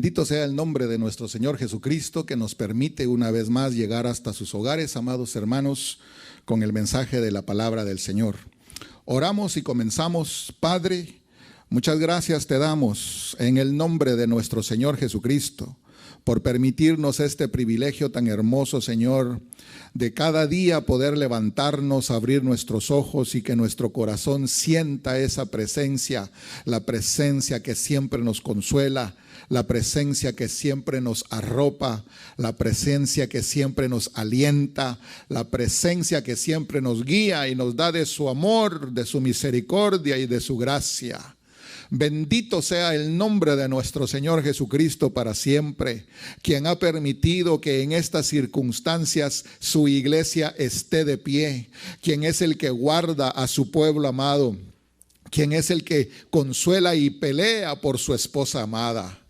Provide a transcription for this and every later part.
Bendito sea el nombre de nuestro Señor Jesucristo, que nos permite una vez más llegar hasta sus hogares, amados hermanos, con el mensaje de la palabra del Señor. Oramos y comenzamos. Padre, muchas gracias te damos en el nombre de nuestro Señor Jesucristo por permitirnos este privilegio tan hermoso, Señor, de cada día poder levantarnos, abrir nuestros ojos y que nuestro corazón sienta esa presencia, la presencia que siempre nos consuela, la presencia que siempre nos arropa, la presencia que siempre nos alienta, la presencia que siempre nos guía y nos da de su amor, de su misericordia y de su gracia. Bendito sea el nombre de nuestro Señor Jesucristo para siempre, quien ha permitido que en estas circunstancias su iglesia esté de pie, quien es el que guarda a su pueblo amado, quien es el que consuela y pelea por su esposa amada.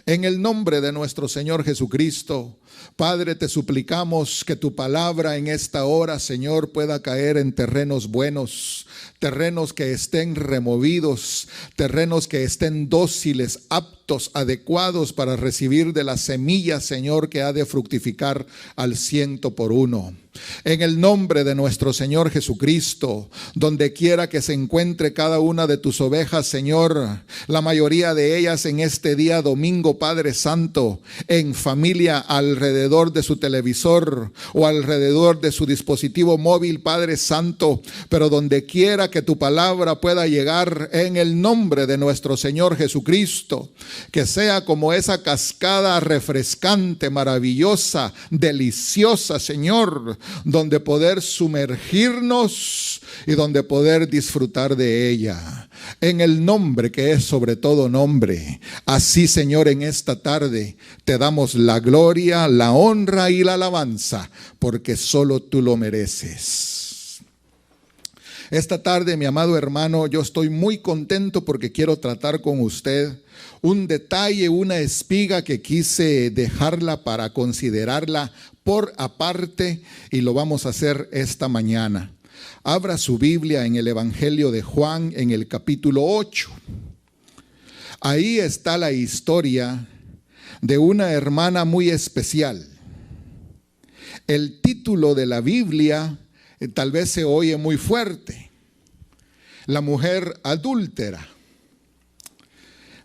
En el nombre de nuestro Señor Jesucristo, Padre, te suplicamos que tu palabra en esta hora, Señor, pueda caer en terrenos buenos, terrenos que estén removidos, terrenos que estén dóciles, aptos, adecuados para recibir de la semilla, Señor, que ha de fructificar al 100%. En el nombre de nuestro Señor Jesucristo, donde quiera que se encuentre cada una de tus ovejas, Señor, la mayoría de ellas en este día domingo, Padre Santo, en familia alrededor de su televisor o alrededor de su dispositivo móvil, Padre Santo, pero donde quiera que tu palabra pueda llegar, en el nombre de nuestro Señor Jesucristo, que sea como esa cascada refrescante, maravillosa, deliciosa, Señor, donde poder sumergirnos y donde poder disfrutar de ella. En el nombre que es sobre todo nombre. Así, Señor, en esta tarde te damos la gloria, la honra y la alabanza, porque solo tú lo mereces. Esta tarde, mi amado hermano, yo estoy muy contento porque quiero tratar con usted un detalle, una espiga que quise dejarla para considerarla por aparte, y lo vamos a hacer esta mañana. Abra su Biblia en el Evangelio de Juan, en el capítulo 8. Ahí está la historia de una hermana muy especial. El título de la Biblia tal vez se oye muy fuerte: la mujer adúltera.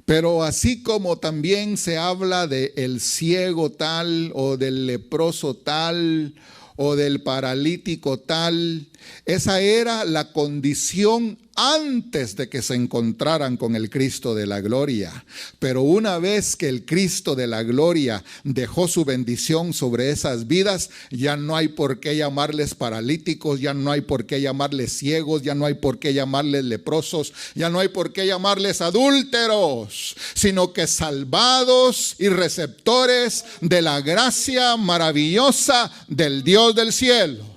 Pero así como también se habla de el ciego tal, o del leproso tal, o del paralítico tal, esa era la condición antes de que se encontraran con el Cristo de la gloria. Pero una vez que el Cristo de la gloria dejó su bendición sobre esas vidas, ya no hay por qué llamarles paralíticos, ya no hay por qué llamarles ciegos, ya no hay por qué llamarles leprosos, ya no hay por qué llamarles adúlteros, sino que salvados y receptores de la gracia maravillosa del Dios del cielo.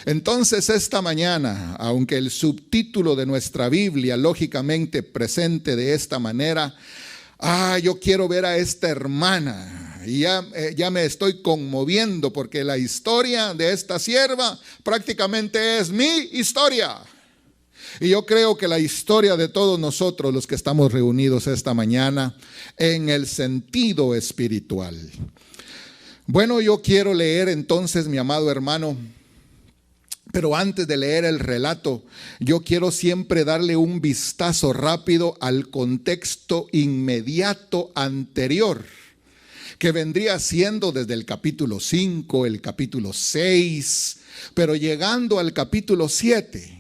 Entonces, esta mañana, aunque el subtítulo de nuestra Biblia lógicamente presente de esta manera, yo quiero ver a esta hermana, y ya me estoy conmoviendo, porque la historia de esta sierva prácticamente es mi historia. Y yo creo que la historia de todos nosotros los que estamos reunidos esta mañana en el sentido espiritual. Bueno, yo quiero leer entonces, mi amado hermano. Pero antes de leer el relato, yo quiero siempre darle un vistazo rápido al contexto inmediato anterior, que vendría siendo desde el capítulo 5, el capítulo 6, pero llegando al capítulo 7.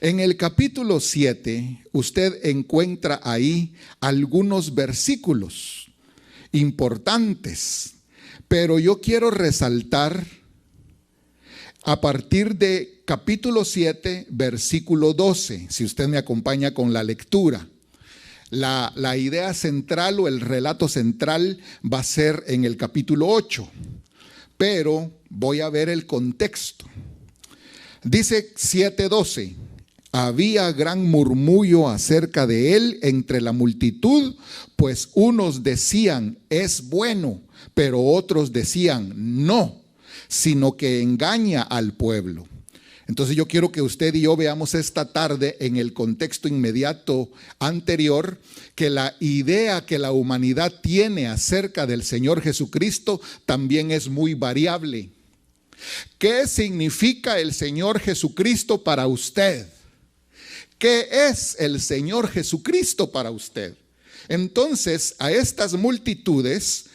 En el capítulo 7, usted encuentra ahí algunos versículos importantes, pero yo quiero resaltar a partir de capítulo 7, versículo 12, si usted me acompaña con la lectura. La idea central o el relato central va a ser en el capítulo 8, pero voy a ver el contexto. Dice 7:12, había gran murmullo acerca de él entre la multitud, pues unos decían, es bueno, pero otros decían, no, sino que engaña al pueblo. Entonces yo quiero que usted y yo veamos esta tarde, en el contexto inmediato anterior, que la idea que la humanidad tiene acerca del Señor Jesucristo también es muy variable. ¿Qué significa el Señor Jesucristo para usted? ¿Qué es el Señor Jesucristo para usted? Entonces, a estas multitudes,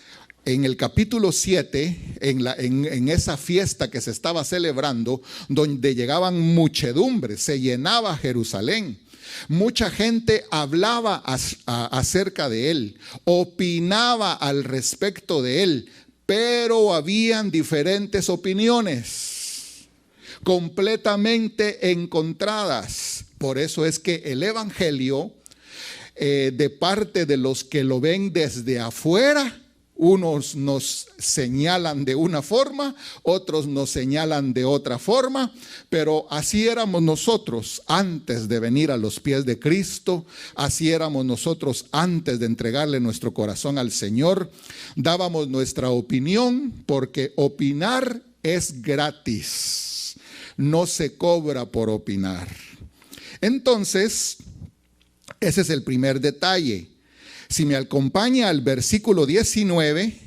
en el capítulo 7, en esa fiesta que se estaba celebrando, donde llegaban muchedumbres, se llenaba Jerusalén. Mucha gente hablaba acerca de él, opinaba al respecto de él, pero habían diferentes opiniones, completamente encontradas. Por eso es que el evangelio, de parte de los que lo ven desde afuera, unos nos señalan de una forma, otros nos señalan de otra forma, pero así éramos nosotros antes de venir a los pies de Cristo, así éramos nosotros antes de entregarle nuestro corazón al Señor. Dábamos nuestra opinión porque opinar es gratis, no se cobra por opinar. Entonces, ese es el primer detalle. Si me acompaña al versículo 19,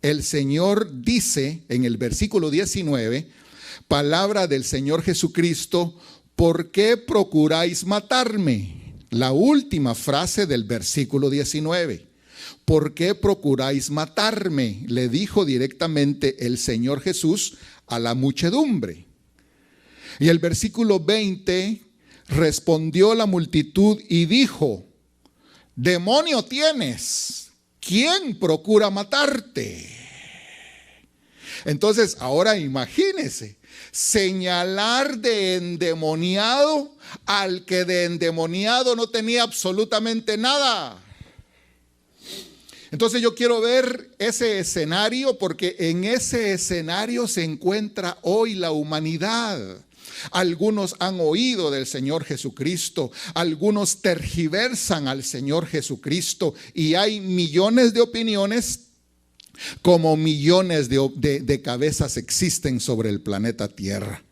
el Señor dice en el versículo 19, palabra del Señor Jesucristo: ¿por qué procuráis matarme? La última frase del versículo 19. ¿Por qué procuráis matarme?, le dijo directamente el Señor Jesús a la muchedumbre. Y el versículo 20, respondió la multitud y dijo: demonio tienes, ¿quién procura matarte? Entonces, ahora imagínese, señalar de endemoniado al que de endemoniado no tenía absolutamente nada. Entonces yo quiero ver ese escenario, porque en ese escenario se encuentra hoy la humanidad. Algunos han oído del Señor Jesucristo, algunos tergiversan al Señor Jesucristo, y hay millones de opiniones, como millones de cabezas existen sobre el planeta Tierra.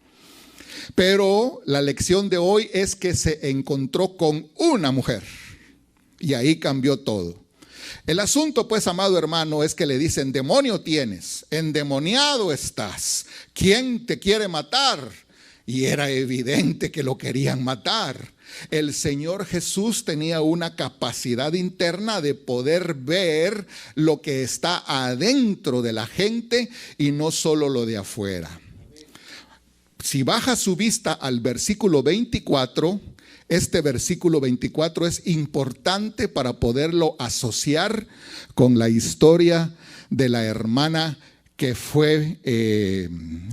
Pero la lección de hoy es que se encontró con una mujer, y ahí cambió todo. El asunto, pues, amado hermano, es que le dicen: demonio tienes, endemoniado estás, ¿quién te quiere matar? Y era evidente que lo querían matar. El Señor Jesús tenía una capacidad interna de poder ver lo que está adentro de la gente y no solo lo de afuera. Si baja su vista al versículo 24, este versículo 24 es importante para poderlo asociar con la historia de la hermana que fue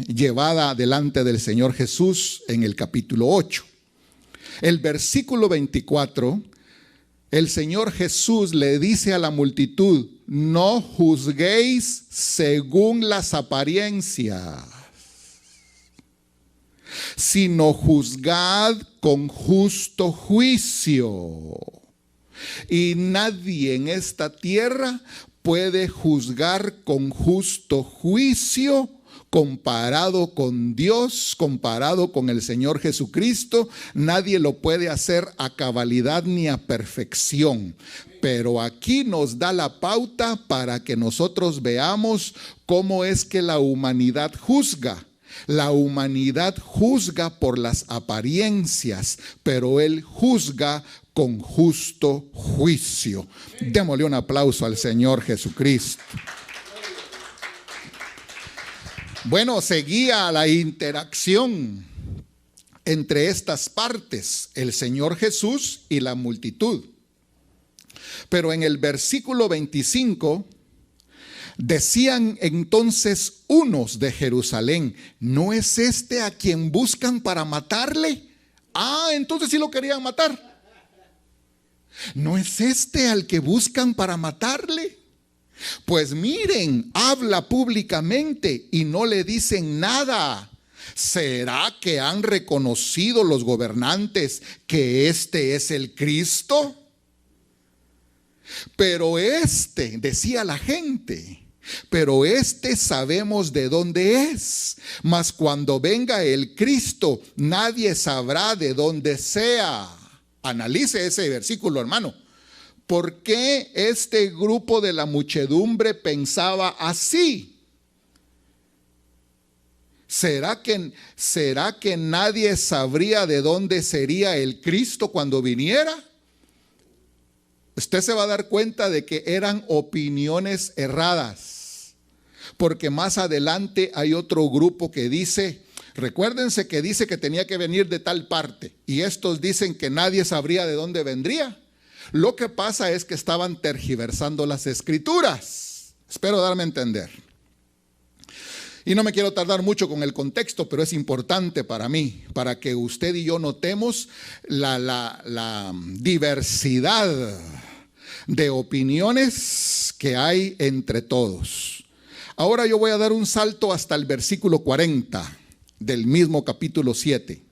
llevada delante del Señor Jesús en el capítulo 8. El versículo 24, el Señor Jesús le dice a la multitud: no juzguéis según las apariencias, sino juzgad con justo juicio. Y nadie en esta tierra puede juzgar con justo juicio comparado con Dios, comparado con el Señor Jesucristo. Nadie lo puede hacer a cabalidad ni a perfección. Pero aquí nos da la pauta para que nosotros veamos cómo es que la humanidad juzga. La humanidad juzga por las apariencias, pero Él juzga con justo juicio. Démosle un aplauso al Señor Jesucristo. Bueno, seguía la interacción entre estas partes, el Señor Jesús y la multitud. Pero en el versículo 25, decían entonces unos de Jerusalén: ¿no es este a quien buscan para matarle? Ah, entonces sí lo querían matar. ¿No es este al que buscan para matarle? Pues miren, habla públicamente y no le dicen nada. ¿Será que han reconocido los gobernantes que este es el Cristo? Pero decía la gente, pero este sabemos de dónde es. Mas cuando venga el Cristo, nadie sabrá de dónde sea. Analice ese versículo, hermano. ¿Por qué este grupo de la muchedumbre pensaba así? ¿Será que nadie sabría de dónde sería el Cristo cuando viniera? Usted se va a dar cuenta de que eran opiniones erradas, porque más adelante hay otro grupo que dice, recuérdense que dice que tenía que venir de tal parte, y estos dicen que nadie sabría de dónde vendría. Lo que pasa es que estaban tergiversando las escrituras. Espero darme a entender. Y no me quiero tardar mucho con el contexto, pero es importante para mí, para que usted y yo notemos la diversidad de opiniones que hay entre todos. Ahora yo voy a dar un salto hasta el versículo 40 del mismo capítulo 7.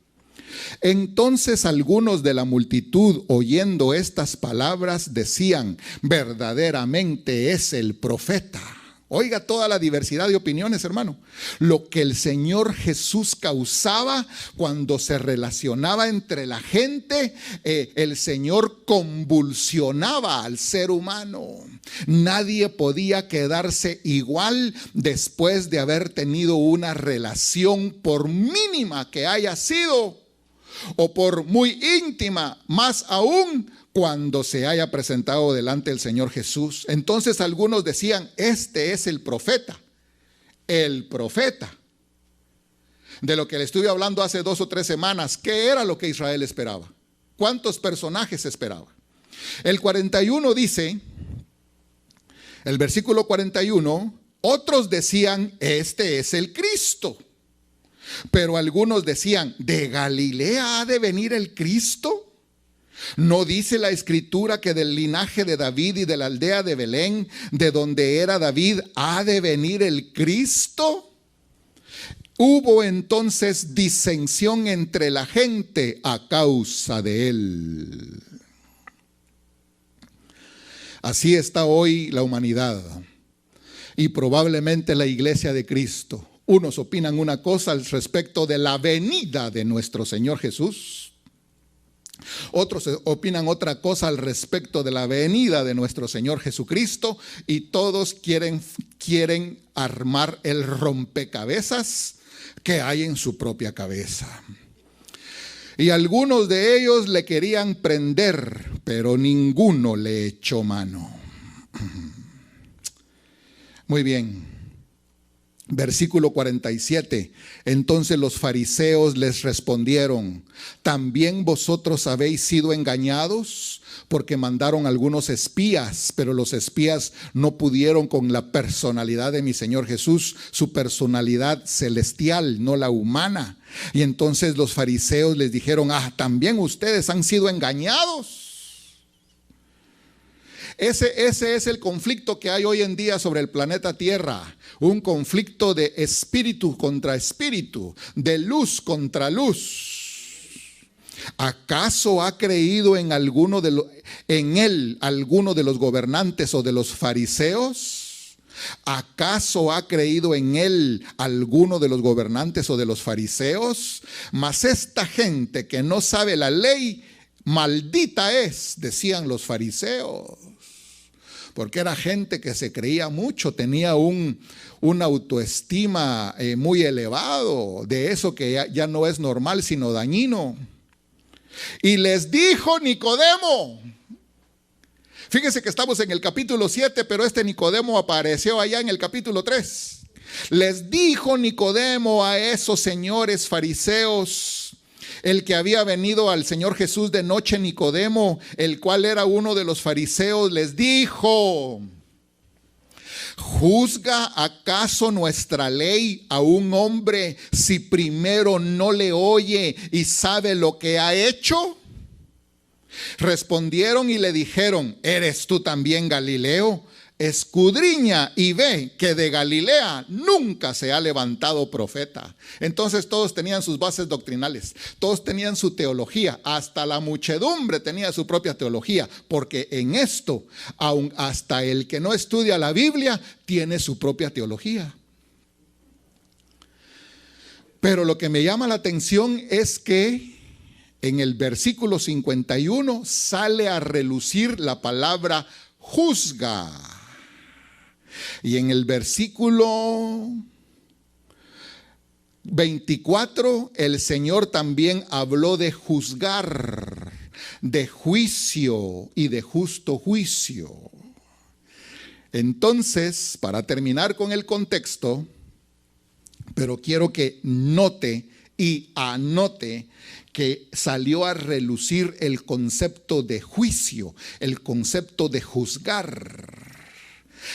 Entonces algunos de la multitud, oyendo estas palabras, decían: verdaderamente es el profeta. Oiga toda la diversidad de opiniones, hermano. Lo que el Señor Jesús causaba cuando se relacionaba entre la gente, el Señor convulsionaba al ser humano. Nadie podía quedarse igual después de haber tenido una relación, por mínima que haya sido, o por muy íntima, más aún cuando se haya presentado delante del Señor Jesús. Entonces algunos decían: este es el profeta. El profeta. De lo que le estuve hablando hace 2 o 3 semanas. ¿Qué era lo que Israel esperaba? ¿Cuántos personajes esperaba? El 41 dice, el versículo 41, otros decían: este es el Cristo. Pero algunos decían: ¿de Galilea ha de venir el Cristo? ¿No dice la Escritura que del linaje de David y de la aldea de Belén, de donde era David, ha de venir el Cristo? Hubo entonces disensión entre la gente a causa de él. Así está hoy la humanidad y probablemente la iglesia de Cristo. Unos opinan una cosa al respecto de la venida de nuestro Señor Jesús. Otros opinan otra cosa al respecto de la venida de nuestro Señor Jesucristo. Y todos quieren armar el rompecabezas que hay en su propia cabeza. Y algunos de ellos le querían prender, pero ninguno le echó mano. Muy bien. Versículo 47. Entonces los fariseos les respondieron: ¿también vosotros habéis sido engañados? Porque mandaron algunos espías, pero los espías no pudieron con la personalidad de mi Señor Jesús, su personalidad celestial, no la humana. Y entonces los fariseos les dijeron: ¿también ustedes han sido engañados? Ese es el conflicto que hay hoy en día sobre el planeta Tierra. Un conflicto de espíritu contra espíritu, de luz contra luz. ¿Acaso ha creído en él alguno de los gobernantes o de los fariseos? ¿Acaso ha creído en él alguno de los gobernantes o de los fariseos? Mas esta gente que no sabe la ley, maldita es, decían los fariseos. Porque era gente que se creía mucho, tenía una autoestima muy elevado, de eso que ya no es normal sino dañino. Y les dijo Nicodemo, fíjense que estamos en el capítulo 7, pero este Nicodemo apareció allá en el capítulo 3. Les dijo Nicodemo a esos señores fariseos, el que había venido al Señor Jesús de noche, Nicodemo, el cual era uno de los fariseos, les dijo: ¿juzga acaso nuestra ley a un hombre si primero no le oye y sabe lo que ha hecho? Respondieron y le dijeron: ¿eres tú también Galileo? escudriña y ve que de Galilea nunca se ha levantado profeta. Entonces todos tenían sus bases doctrinales, todos tenían su teología, hasta la muchedumbre tenía su propia teología, porque en esto, aun hasta el que no estudia la Biblia tiene su propia teología. Pero lo que me llama la atención es que en el versículo 51 sale a relucir la palabra juzga. Y en el versículo 24 el Señor también habló de juzgar, de juicio y de justo juicio. Entonces, para terminar con el contexto, pero quiero que note y anote que salió a relucir el concepto de juicio, el concepto de juzgar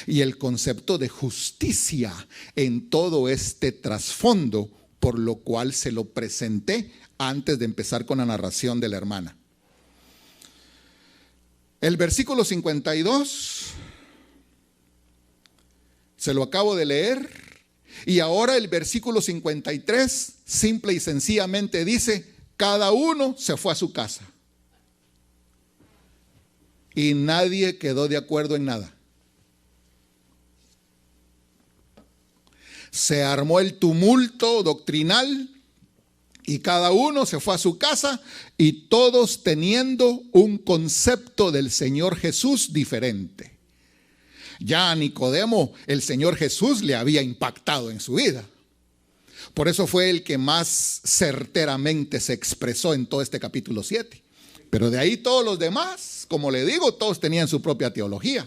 y el concepto de justicia en todo este trasfondo, por lo cual se lo presenté antes de empezar con la narración de la hermana. El versículo 52 se lo acabo de leer. Y ahora el versículo 53 simple y sencillamente dice: cada uno se fue a su casa. Y nadie quedó de acuerdo en nada. Se armó el tumulto doctrinal y cada uno se fue a su casa, y todos teniendo un concepto del Señor Jesús diferente. Ya a Nicodemo el Señor Jesús le había impactado en su vida. Por eso fue el que más certeramente se expresó en todo este capítulo 7. Pero de ahí todos los demás, como le digo, todos tenían su propia teología.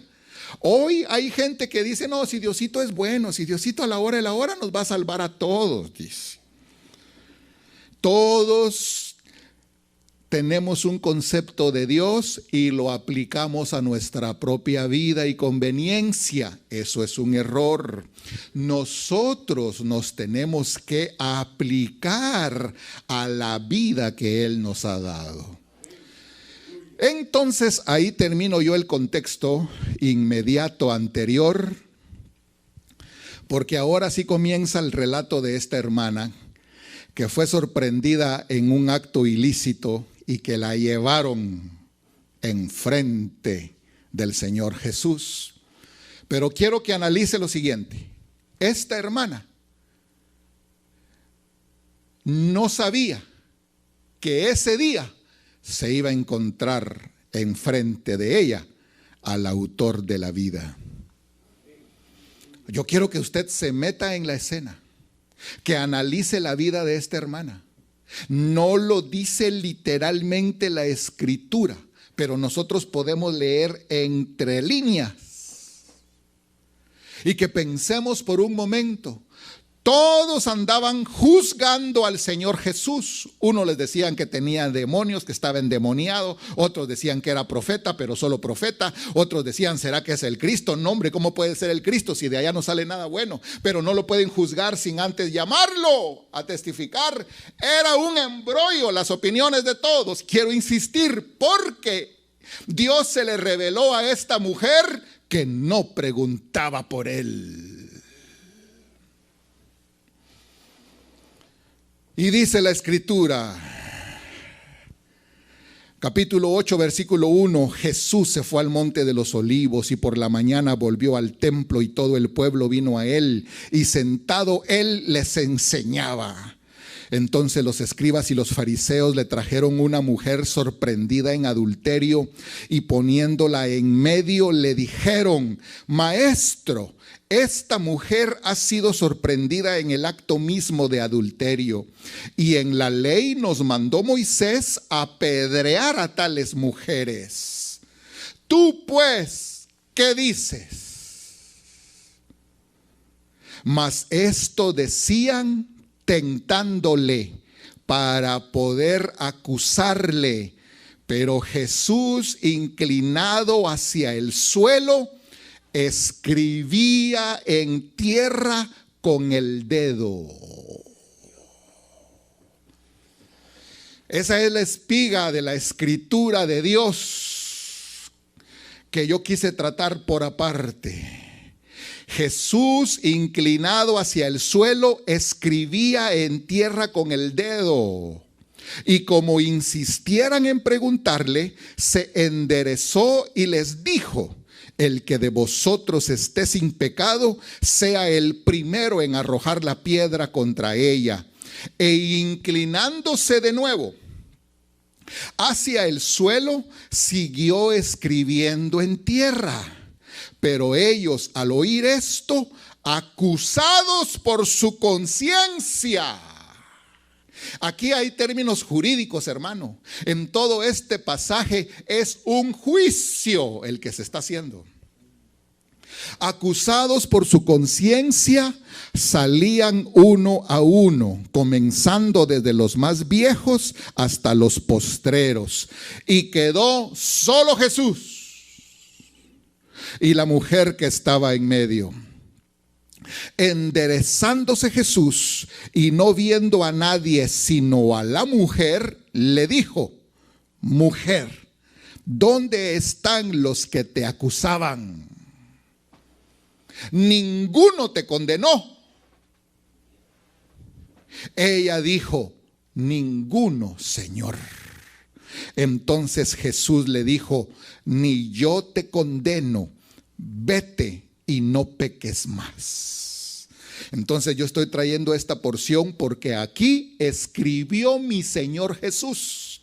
Hoy hay gente que dice: no, si Diosito es bueno, si Diosito a la hora de la hora nos va a salvar a todos, dice. Todos tenemos un concepto de Dios y lo aplicamos a nuestra propia vida y conveniencia. Eso es un error. Nosotros nos tenemos que aplicar a la vida que Él nos ha dado. Entonces ahí termino yo el contexto inmediato anterior, porque ahora sí comienza el relato de esta hermana que fue sorprendida en un acto ilícito y que la llevaron enfrente del Señor Jesús. Pero quiero que analice lo siguiente: esta hermana no sabía que ese día se iba a encontrar enfrente de ella al autor de la vida. Yo quiero que usted se meta en la escena, que analice la vida de esta hermana. No lo dice literalmente la Escritura, pero nosotros podemos leer entre líneas y que pensemos por un momento. Todos andaban juzgando al Señor Jesús. Unos les decían que tenía demonios, que estaba endemoniado. Otros decían que era profeta, pero solo profeta. Otros decían: ¿será que es el Cristo? No, hombre, ¿cómo puede ser el Cristo si de allá no sale nada bueno? Pero no lo pueden juzgar sin antes llamarlo a testificar. Era un embrollo las opiniones de todos. Quiero insistir, porque Dios se le reveló a esta mujer que no preguntaba por él. Y dice la Escritura, capítulo 8, versículo 1: Jesús se fue al monte de los olivos y por la mañana volvió al templo y todo el pueblo vino a él y sentado él les enseñaba. Entonces los escribas y los fariseos le trajeron una mujer sorprendida en adulterio y poniéndola en medio le dijeron: Maestro, esta mujer ha sido sorprendida en el acto mismo de adulterio, y en la ley nos mandó Moisés apedrear a tales mujeres. Tú pues, ¿qué dices? Mas esto decían tentándole para poder acusarle. Pero Jesús, inclinado hacia el suelo, escribía en tierra con el dedo. Esa es la espiga de la Escritura de Dios, que yo quise tratar por aparte. Jesús, inclinado hacia el suelo, escribía en tierra con el dedo. Y como insistieran en preguntarle, se enderezó y les dijo: el que de vosotros esté sin pecado, sea el primero en arrojar la piedra contra ella. E inclinándose de nuevo hacia el suelo, siguió escribiendo en tierra. Pero ellos, al oír esto, acusados por su conciencia. Aquí hay términos jurídicos, hermano. En todo este pasaje es un juicio el que se está haciendo. Acusados por su conciencia, salían uno a uno, comenzando desde los más viejos hasta los postreros. Y quedó solo Jesús y la mujer que estaba en medio. Enderezándose Jesús y no viendo a nadie sino a la mujer, le dijo: mujer, ¿dónde están los que te acusaban? Ninguno te condenó. Ella dijo: ninguno, Señor. Entonces Jesús le dijo: ni yo te condeno, vete y no peques más. Entonces yo estoy trayendo esta porción porque aquí escribió mi Señor Jesús.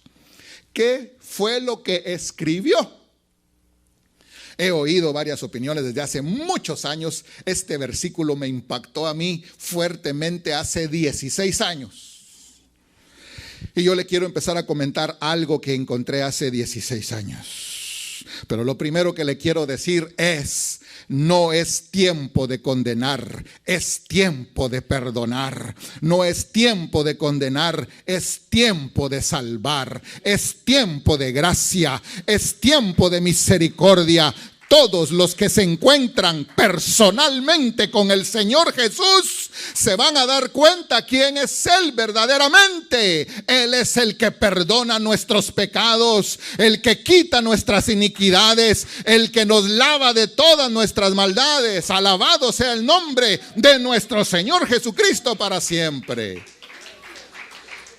¿Qué fue lo que escribió? He oído varias opiniones desde hace muchos años. Este versículo me impactó a mí fuertemente hace 16 años. Y yo le quiero empezar a comentar algo que encontré hace 16 años. Pero lo primero que le quiero decir es: no es tiempo de condenar, es tiempo de perdonar. No es tiempo de condenar, es tiempo de salvar. Es tiempo de gracia, es tiempo de misericordia. Todos los que se encuentran personalmente con el Señor Jesús se van a dar cuenta quién es Él verdaderamente. Él es el que perdona nuestros pecados, el que quita nuestras iniquidades, el que nos lava de todas nuestras maldades. Alabado sea el nombre de nuestro Señor Jesucristo para siempre.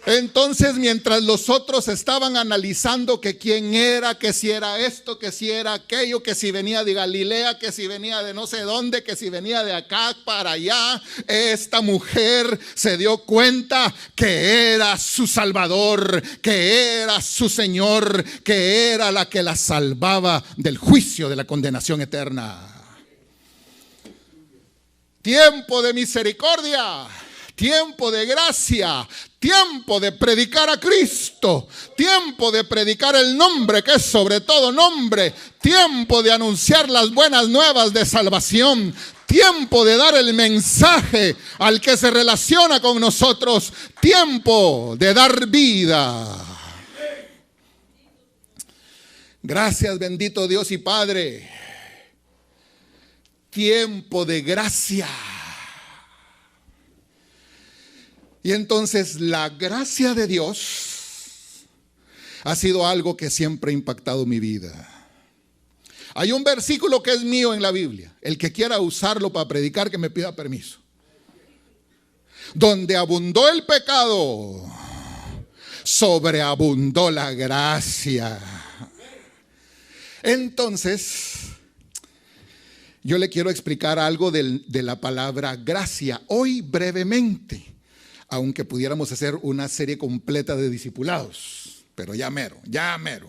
Entonces, mientras los otros estaban analizando que quién era, que si era esto, que si era aquello, que si venía de Galilea, que si venía de no sé dónde, que si venía de acá para allá, esta mujer se dio cuenta que era su Salvador, que era su Señor, que era la que la salvaba del juicio, de la condenación eterna. Tiempo de misericordia, tiempo de gracia, tiempo de predicar a Cristo, tiempo de predicar el nombre que es sobre todo nombre, tiempo de anunciar las buenas nuevas de salvación, tiempo de dar el mensaje al que se relaciona con nosotros, tiempo de dar vida. Gracias, bendito Dios y Padre. Tiempo de gracia. Y entonces la gracia de Dios ha sido algo que siempre ha impactado mi vida. Hay un versículo que es mío en la Biblia. El que quiera usarlo para predicar, que me pida permiso. Donde abundó el pecado, sobreabundó la gracia. Entonces, yo le quiero explicar algo de la palabra gracia hoy brevemente. Aunque pudiéramos hacer una serie completa de discipulados, pero ya mero, ya mero.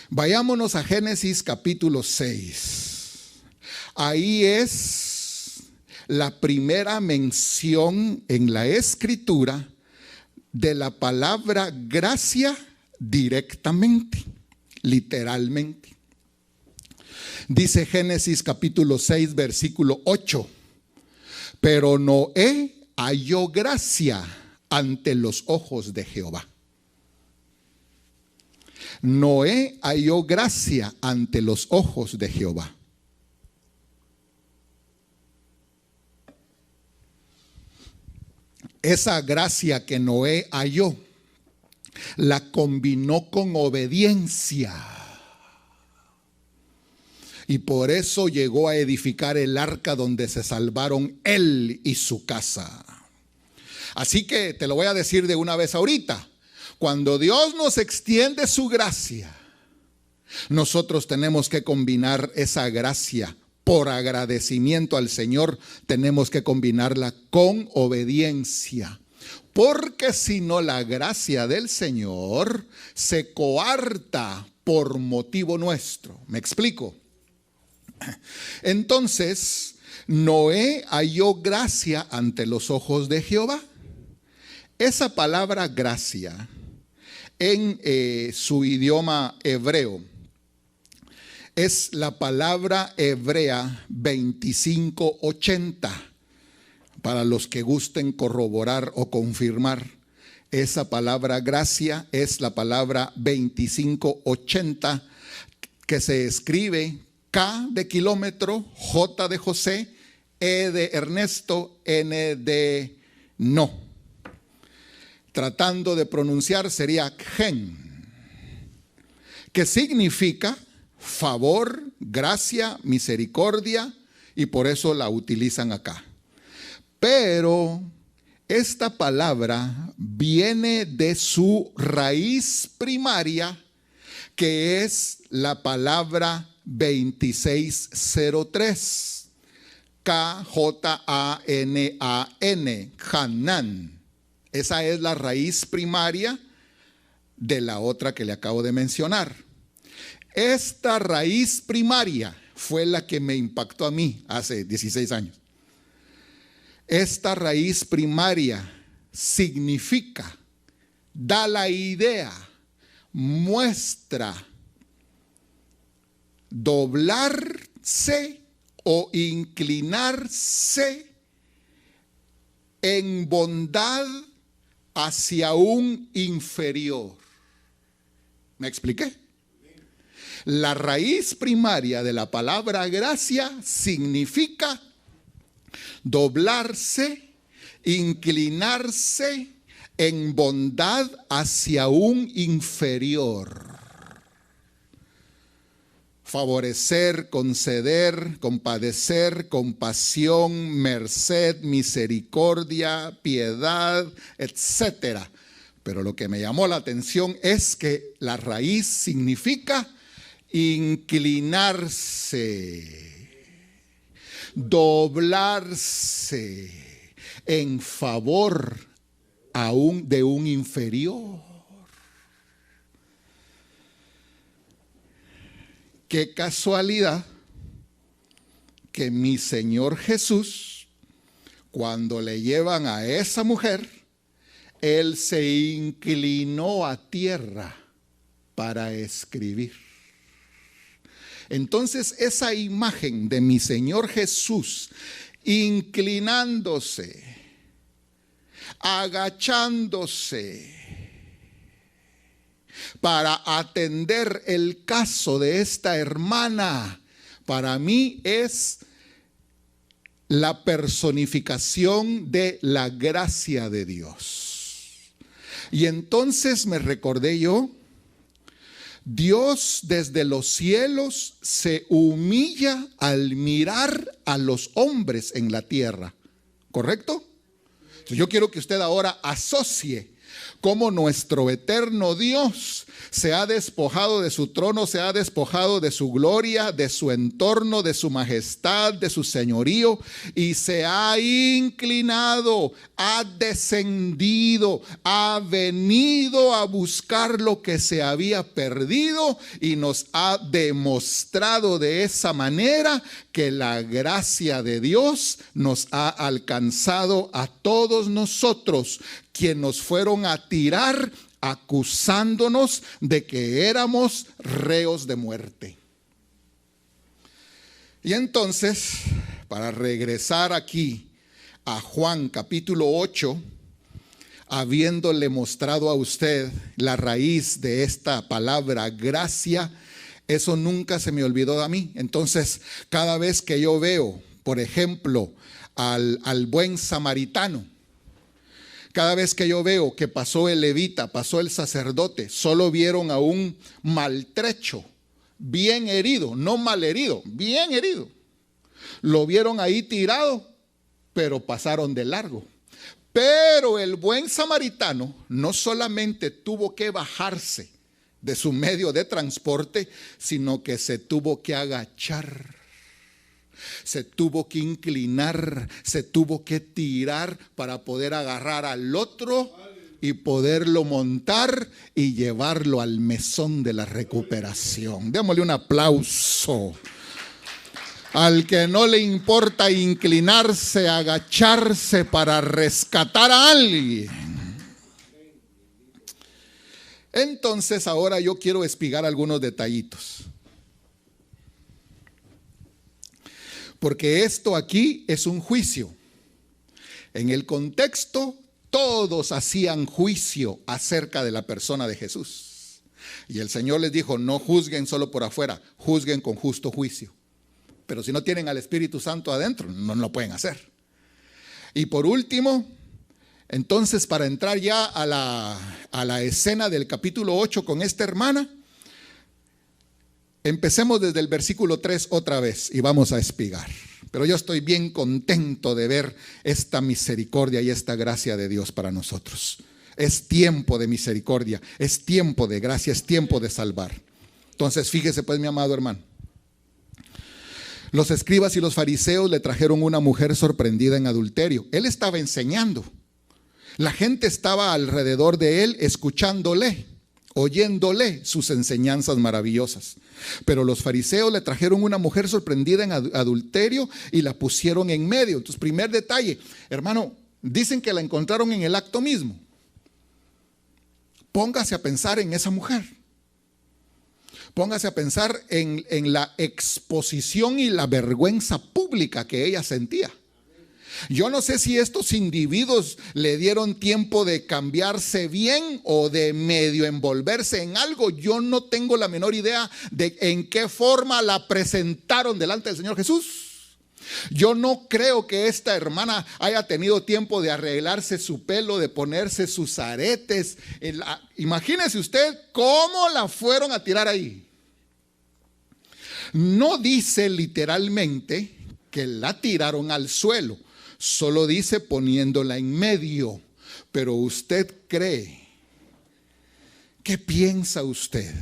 Vayámonos a Génesis capítulo 6. Ahí es la primera mención en la Escritura de la palabra gracia directamente, literalmente. Dice Génesis capítulo 6, versículo 8. Pero Noé halló gracia ante los ojos de Jehová. Noé halló gracia ante los ojos de Jehová. Esa gracia que Noé halló, la combinó con obediencia. y por eso llegó a edificar el arca donde se salvaron él y su casa. Así que te lo voy a decir de una vez ahorita. Cuando Dios nos extiende su gracia, nosotros tenemos que combinar esa gracia por agradecimiento al Señor. Tenemos que combinarla con obediencia. Porque si no, la gracia del Señor se coarta por motivo nuestro. ¿Me explico? Entonces, Noé halló gracia ante los ojos de Jehová. Esa palabra gracia en su idioma hebreo es la palabra hebrea 2580. Para los que gusten corroborar o confirmar, esa palabra gracia es la palabra 2580, que se escribe K de kilómetro, J de José, E de Ernesto, N de no. Tratando de pronunciar sería gen, que significa favor, gracia, misericordia, y por eso la utilizan acá. Pero esta palabra viene de su raíz primaria, que es la palabra 2603, K-J-A-N-A-N, Hanan. Esa es la raíz primaria de la otra que le acabo de mencionar. Esta raíz primaria fue la que me impactó a mí hace 16 años. Esta raíz primaria significa, da la idea, muestra, doblarse o inclinarse en bondad hacia un inferior. ¿Me expliqué? La raíz primaria de la palabra gracia significa doblarse, inclinarse en bondad hacia un inferior. Favorecer, conceder, compadecer, compasión, merced, misericordia, piedad, etcétera. Pero lo que me llamó la atención es que la raíz significa inclinarse, doblarse en favor de un inferior. Qué casualidad que mi Señor Jesús, cuando le llevan a esa mujer, Él se inclinó a tierra para escribir. Entonces, esa imagen de mi Señor Jesús inclinándose, agachándose para atender el caso de esta hermana, para mí es la personificación de la gracia de Dios. Y entonces me recordé yo, Dios desde los cielos se humilla al mirar a los hombres en la tierra, ¿correcto? Entonces yo quiero que usted ahora asocie cómo nuestro eterno Dios se ha despojado de su trono, se ha despojado de su gloria, de su entorno, de su majestad, de su señorío, y se ha inclinado, ha descendido, ha venido a buscar lo que se había perdido y nos ha demostrado de esa manera que la gracia de Dios nos ha alcanzado a todos nosotros, quienes nos fueron a tirar acusándonos de que éramos reos de muerte. Y entonces, para regresar aquí a Juan capítulo 8, habiéndole mostrado a usted la raíz de esta palabra gracia, eso nunca se me olvidó de mí. Entonces, cada vez que yo veo, por ejemplo, al buen samaritano, cada vez que yo veo que pasó el levita, pasó el sacerdote, solo vieron a un maltrecho bien herido, no mal herido, bien herido. Lo vieron ahí tirado, pero pasaron de largo. Pero el buen samaritano no solamente tuvo que bajarse de su medio de transporte, sino que se tuvo que agachar, se tuvo que inclinar, se tuvo que tirar para poder agarrar al otro y poderlo montar y llevarlo al mesón de la recuperación. Démosle un aplauso al que no le importa inclinarse, agacharse para rescatar a alguien. Entonces ahora yo quiero espigar algunos detallitos, porque esto aquí es un juicio. En el contexto, todos hacían juicio acerca de la persona de Jesús. Y el Señor les dijo, no juzguen solo por afuera, juzguen con justo juicio. Pero si no tienen al Espíritu Santo adentro, no lo pueden hacer. Y por último, entonces para entrar ya a la escena del capítulo 8 con esta hermana, empecemos desde el versículo 3 otra vez y vamos a espigar. Pero yo estoy bien contento de ver esta misericordia y esta gracia de Dios para nosotros. Es tiempo de misericordia, es tiempo de gracia, es tiempo de salvar. Entonces fíjese pues, mi amado hermano. Los escribas y los fariseos le trajeron una mujer sorprendida en adulterio. Él estaba enseñando. La gente estaba alrededor de él escuchándole, oyéndole sus enseñanzas maravillosas. Pero los fariseos le trajeron una mujer sorprendida en adulterio y la pusieron en medio. Entonces, primer detalle, hermano, dicen que la encontraron en el acto mismo. Póngase a pensar en esa mujer. Póngase a pensar en la exposición y la vergüenza pública que ella sentía. Yo no sé si estos individuos le dieron tiempo de cambiarse bien o de medio envolverse en algo. Yo no tengo la menor idea de en qué forma la presentaron delante del Señor Jesús. Yo no creo que esta hermana haya tenido tiempo de arreglarse su pelo, de ponerse sus aretes. Imagínese usted cómo la fueron a tirar ahí. No dice literalmente que la tiraron al suelo, solo dice poniéndola en medio. Pero usted cree, ¿qué piensa usted?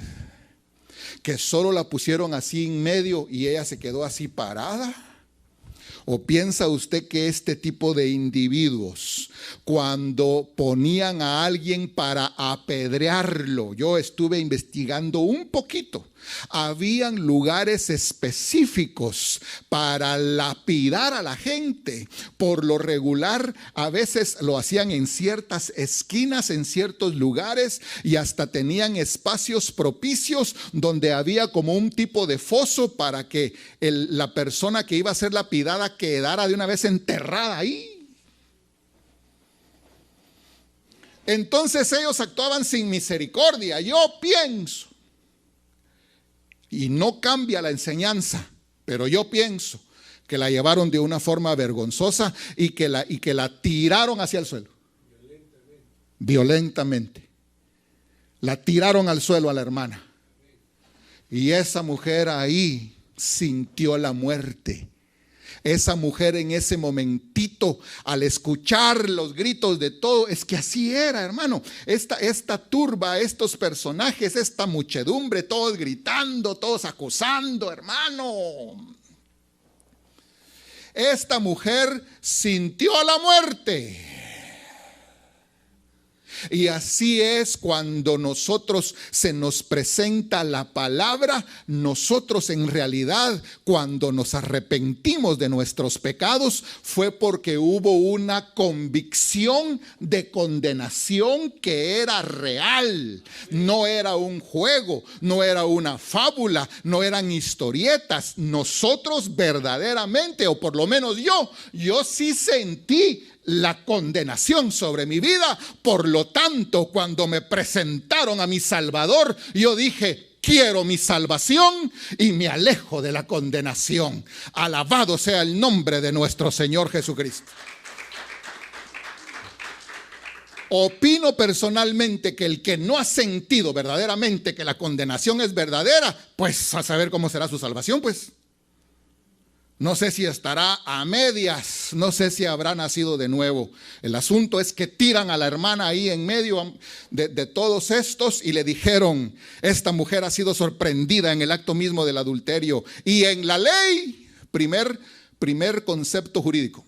¿Que solo la pusieron así en medio y ella se quedó así parada? ¿O piensa usted que este tipo de individuos, cuando ponían a alguien para apedrearlo, yo estuve investigando un poquito, habían lugares específicos para lapidar a la gente? Por lo regular, a veces lo hacían en ciertas esquinas, en ciertos lugares, y hasta tenían espacios propicios donde había como un tipo de foso para que la persona que iba a ser lapidada quedara de una vez enterrada ahí. Entonces ellos actuaban sin misericordia, yo pienso. Y no cambia la enseñanza, pero yo pienso que la llevaron de una forma vergonzosa y que la tiraron hacia el suelo. Violentamente. La tiraron al suelo a la hermana. Y esa mujer ahí sintió la muerte. Esa mujer en ese momentito, al escuchar los gritos de todo, es que así era, hermano. Esta turba, estos personajes, esta muchedumbre, todos gritando, todos acusando, hermano. Esta mujer sintió la muerte. Y así es cuando nosotros se nos presenta la palabra. Nosotros en realidad, cuando nos arrepentimos de nuestros pecados, fue porque hubo una convicción de condenación que era real. No era un juego, no era una fábula, no eran historietas. Nosotros verdaderamente, o por lo menos yo sí sentí la condenación sobre mi vida. Por lo tanto, cuando me presentaron a mi Salvador, yo dije: quiero mi salvación y me alejo de la condenación. Alabado sea el nombre de nuestro Señor Jesucristo. Opino personalmente que el que no ha sentido verdaderamente que la condenación es verdadera, pues a saber cómo será su salvación, pues. No sé si estará a medias, no sé si habrá nacido de nuevo. El asunto es que tiran a la hermana ahí en medio de todos estos y le dijeron, esta mujer ha sido sorprendida en el acto mismo del adulterio. Y en la ley, primer concepto jurídico.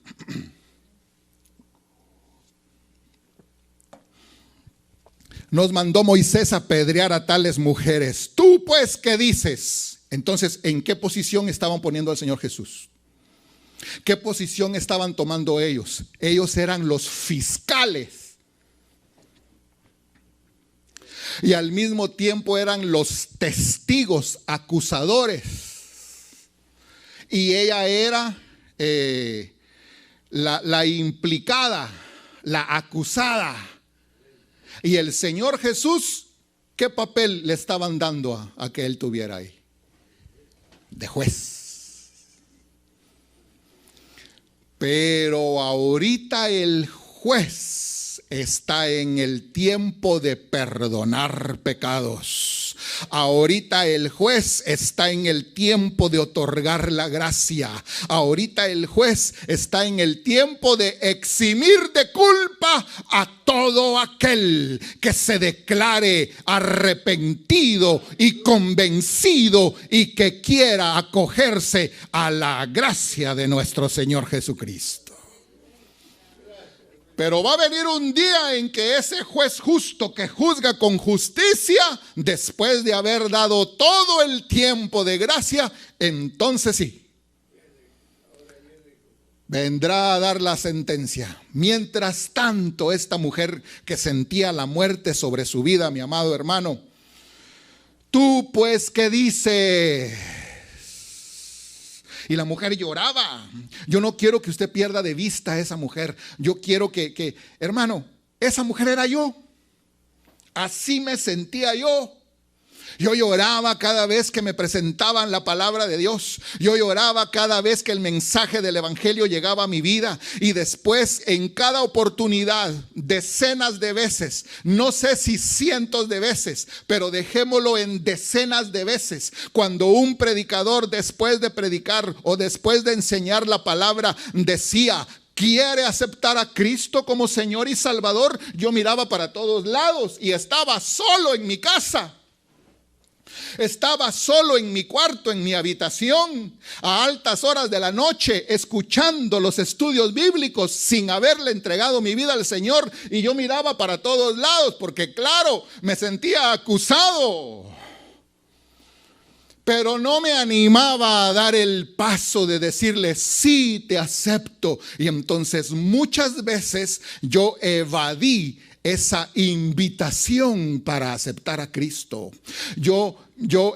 Nos mandó Moisés a apedrear a tales mujeres. ¿Tú pues qué dices? Entonces, ¿en qué posición estaban poniendo al Señor Jesús? ¿Qué posición estaban tomando ellos? Ellos eran los fiscales. Y al mismo tiempo eran los testigos acusadores. Y ella era la implicada, la acusada. Y el Señor Jesús, ¿qué papel le estaban dando a que él tuviera ahí? De juez. Pero ahorita el juez está en el tiempo de perdonar pecados. Ahorita el juez está en el tiempo de otorgar la gracia. Ahorita el juez está en el tiempo de eximir de culpa a todo aquel que se declare arrepentido y convencido y que quiera acogerse a la gracia de nuestro Señor Jesucristo. Pero va a venir un día en que ese juez justo que juzga con justicia, después de haber dado todo el tiempo de gracia, entonces sí, vendrá a dar la sentencia. Mientras tanto, esta mujer que sentía la muerte sobre su vida, mi amado hermano, tú pues, ¿qué dices? Y la mujer lloraba. Yo no quiero que usted pierda de vista a esa mujer. Yo quiero que, hermano, esa mujer era yo. Así me sentía yo. Yo lloraba cada vez que me presentaban la palabra de Dios. Yo lloraba cada vez que el mensaje del evangelio llegaba a mi vida. Y después, en cada oportunidad, decenas de veces, no sé si cientos de veces, pero dejémoslo en decenas de veces, cuando un predicador, después de predicar o después de enseñar la palabra, decía: ¿quiere aceptar a Cristo como Señor y Salvador? Yo miraba para todos lados y estaba solo en mi casa. Estaba solo en mi cuarto, en mi habitación, a altas horas de la noche, escuchando los estudios bíblicos sin haberle entregado mi vida al Señor. Y yo miraba para todos lados porque, claro, me sentía acusado. Pero no me animaba a dar el paso de decirle: sí, te acepto. Y entonces muchas veces yo evadí esa invitación para aceptar a Cristo. Yo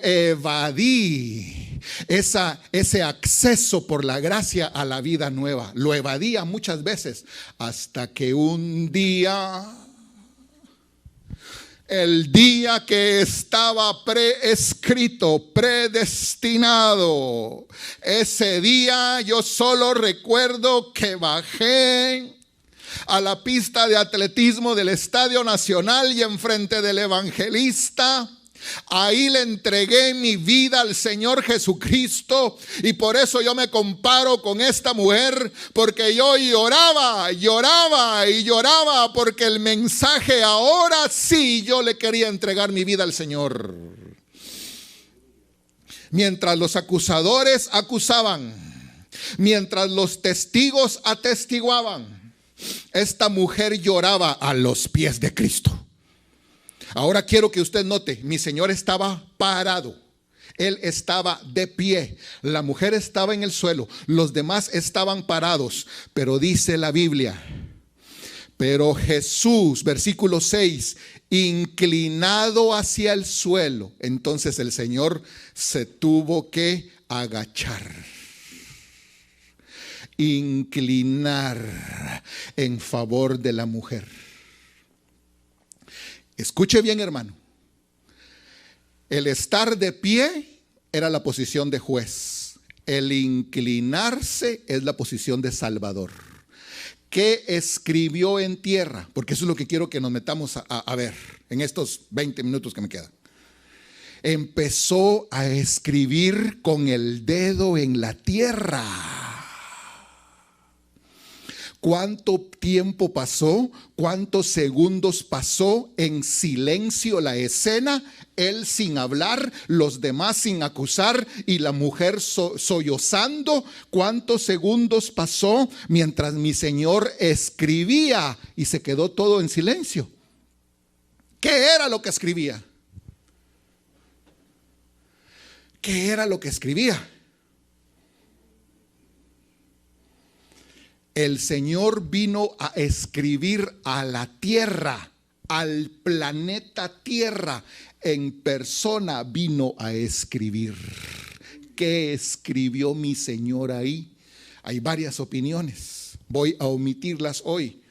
evadí ese acceso por la gracia a la vida nueva. Lo evadía muchas veces hasta que un día, el día que estaba preescrito, predestinado, ese día yo solo recuerdo que bajé a la pista de atletismo del Estadio Nacional y enfrente del evangelista, ahí le entregué mi vida al Señor Jesucristo. Y por eso yo me comparo con esta mujer, porque yo lloraba y lloraba, porque el mensaje ahora sí yo le quería entregar mi vida al Señor. Mientras los acusadores acusaban, mientras los testigos atestiguaban, esta mujer lloraba a los pies de Cristo. Ahora quiero que usted note, mi Señor estaba parado, Él estaba de pie, la mujer estaba en el suelo, los demás estaban parados. Pero dice la Biblia, pero Jesús, versículo 6, inclinado hacia el suelo, entonces el Señor se tuvo que agachar, inclinar en favor de la mujer. Escuche bien, hermano. El estar de pie era la posición de juez. El inclinarse es la posición de salvador. ¿Qué escribió en tierra? Porque eso es lo que quiero que nos metamos a ver en estos 20 minutos que me quedan. Empezó a escribir con el dedo en la tierra. ¿Cuánto tiempo pasó? ¿Cuántos segundos pasó en silencio la escena? Él sin hablar, los demás sin acusar y la mujer sollozando. ¿Cuántos segundos pasó mientras mi Señor escribía y se quedó todo en silencio? ¿Qué era lo que escribía? ¿Qué era lo que escribía? El Señor vino a escribir a la tierra, al planeta Tierra, en persona vino a escribir. ¿Qué escribió mi Señor ahí? Hay varias opiniones, voy a omitirlas hoy.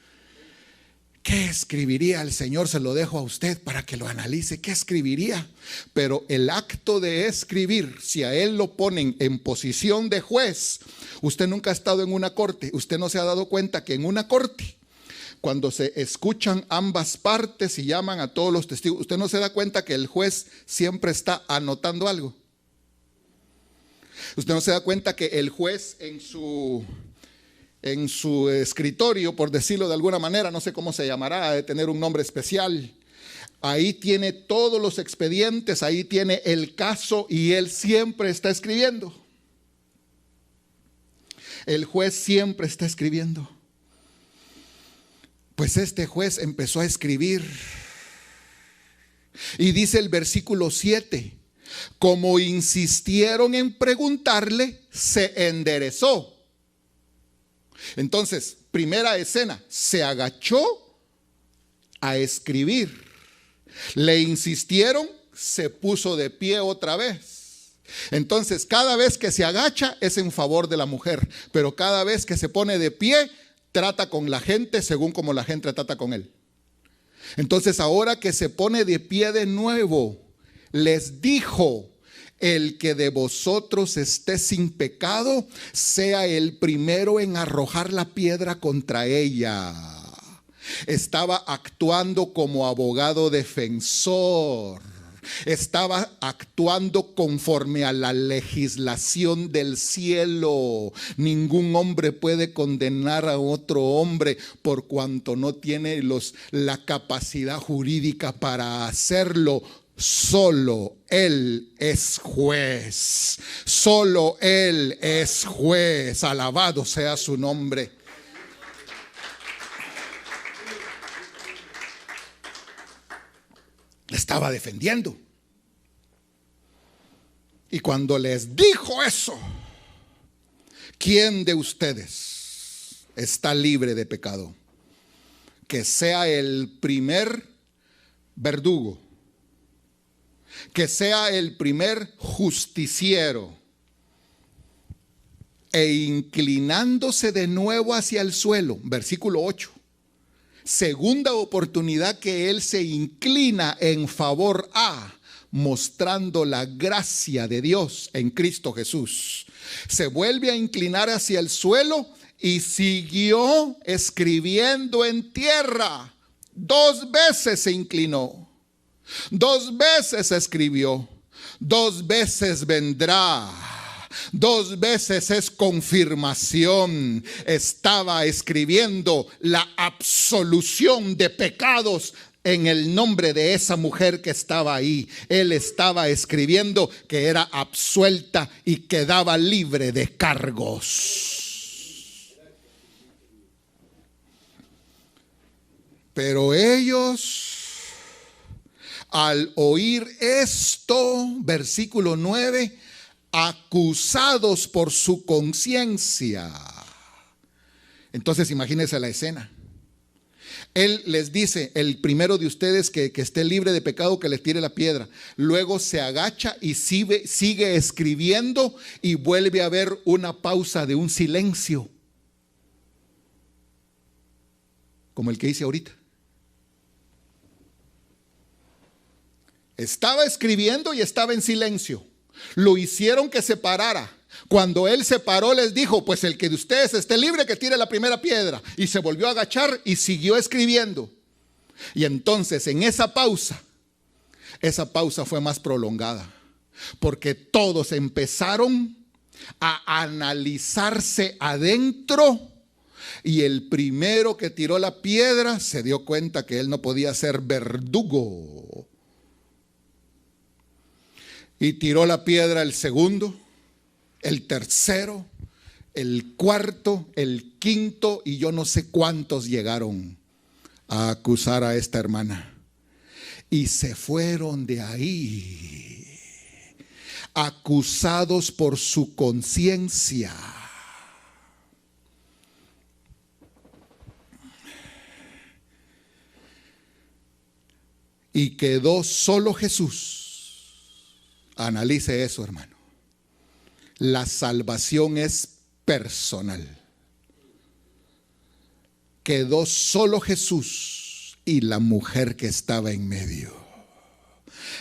¿Qué escribiría el Señor? Se lo dejo a usted para que lo analice. ¿Qué escribiría? Pero el acto de escribir, si a él lo ponen en posición de juez, usted nunca ha estado en una corte, usted no se ha dado cuenta que en una corte, cuando se escuchan ambas partes y llaman a todos los testigos, usted no se da cuenta que el juez siempre está anotando algo. Usted no se da cuenta que el juez en su escritorio, por decirlo de alguna manera, no sé cómo se llamará, de tener un nombre especial. Ahí tiene todos los expedientes, ahí tiene el caso y él siempre está escribiendo. El juez siempre está escribiendo. Pues este juez empezó a escribir. Y dice el versículo 7, como insistieron en preguntarle, se enderezó. Entonces, primera escena, se agachó a escribir. Le insistieron, se puso de pie otra vez. Entonces, cada vez que se agacha es en favor de la mujer, pero cada vez que se pone de pie, trata con la gente según como la gente trata con él. Entonces, ahora que se pone de pie de nuevo, les dijo: el que de vosotros esté sin pecado, sea el primero en arrojar la piedra contra ella. Estaba actuando como abogado defensor. Estaba actuando conforme a la legislación del cielo. Ningún hombre puede condenar a otro hombre por cuanto no tiene la capacidad jurídica para hacerlo. Solo Él es juez. Solo Él es juez. Alabado sea su nombre. Le estaba defendiendo. Y cuando les dijo eso, ¿quién de ustedes está libre de pecado? Que sea el primer verdugo. Que sea el primer justiciero. E inclinándose de nuevo hacia el suelo, versículo 8. Segunda oportunidad que él se inclina en favor mostrando la gracia de Dios en Cristo Jesús. Se vuelve a inclinar hacia el suelo y siguió escribiendo en tierra. 2 veces se inclinó. 2 veces escribió. 2 veces vendrá. 2 veces es confirmación. Estaba escribiendo la absolución de pecados en el nombre de esa mujer que estaba ahí. Él estaba escribiendo que era absuelta y quedaba libre de cargos. Pero ellos, al oír esto, versículo 9, acusados por su conciencia. Entonces imagínense la escena. Él les dice: el primero de ustedes que esté libre de pecado, que le tire la piedra. Luego se agacha y sigue escribiendo, y vuelve a haber una pausa de un silencio, como el que hice ahorita. Estaba escribiendo y estaba en silencio. Lo hicieron que se parara. Cuando él se paró, les dijo: pues el que de ustedes esté libre, que tire la primera piedra. Y se volvió a agachar y siguió escribiendo. Y entonces en esa pausa fue más prolongada, porque todos empezaron a analizarse adentro. Y el primero que tiró la piedra se dio cuenta que él no podía ser verdugo. Y tiró la piedra el segundo, el tercero, el cuarto, el quinto, y yo no sé cuántos llegaron a acusar a esta hermana. Y se fueron de ahí, acusados por su conciencia. Y quedó solo Jesús. Analice eso, hermano. La salvación es personal. Quedó solo Jesús y la mujer que estaba en medio.